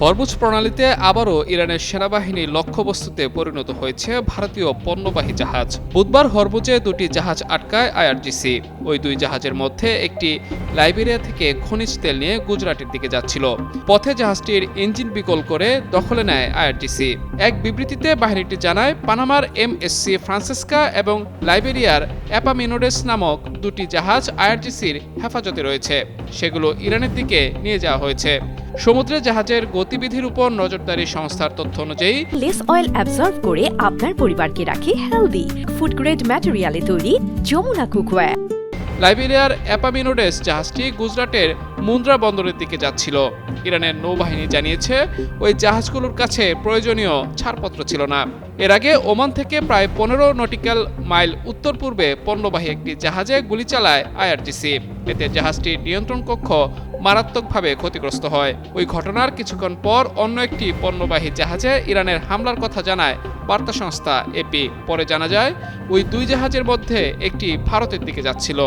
Hormuz প্রণালীতে আবারও ইরানের সেনাবাহিনী লক্ষ্যবস্তুতে পরিণত হয়েছে ভারতীয় পণ্যবাহী জাহাজ। বুধবার হরমুজে দুটি জাহাজ আটকায় আইআরজিসি। ওই দুই জাহাজের মধ্যে একটি লাইবেরিয়া থেকে খনিজ তেল নিয়ে গুজরাটের দিকে যাচ্ছিল। পথে জাহাজটির ইঞ্জিন বিকল করে দখলে নেয় আইআরজিসি। এক বিবৃতিতে বাহিনীটি জানায়, পানামার এমএসসি ফ্রান্সিসকা এবং লাইবেরিয়ার অ্যাপামিনোডেস নামক দুটি জাহাজ আইআরজিসির হেফাজতে রয়েছে। সেগুলো ইরানের দিকে নিয়ে যাওয়া হয়েছে। সমুদ্রে জাহাজের গতিবিধির উপর নজরদারি সংস্থার তথ্য অনুযায়ী লেস অয়েল অ্যাবজর্ব করে আপনার পরিবারকে রাখে হেলদি। ফুড গ্রেড ম্যাটেরিয়ালে তৈরি যমুনা কুকওয়্যার। লাইবেরিয়ার অ্যাপামিনোডেস জাহাজটি গুজরাটের মুন্দ্রা বন্দরের দিকে যাচ্ছিল। ইরানের নৌবাহিনী জানিয়েছে, ওই জাহাজগুলোর কাছে প্রয়োজনীয় ছাড়পত্র ছিল না। এর আগে ওমান থেকে প্রায় 15 নটিক্যাল মাইল উত্তর পূর্বে পণ্যবাহী একটি জাহাজে গুলি চালায় আইআরজিসি। এতে জাহাজটির নিয়ন্ত্রণ কক্ষ মারাত্মকভাবে ক্ষতিগ্রস্ত হয়। ওই ঘটনার কিছুক্ষণ পর অন্য একটি পণ্যবাহী জাহাজে ইরানের হামলার কথা জানায় বার্তা সংস্থা এপি। পরে জানা যায়, ওই দুই জাহাজের মধ্যে একটি ভারতের দিকে যাচ্ছিল।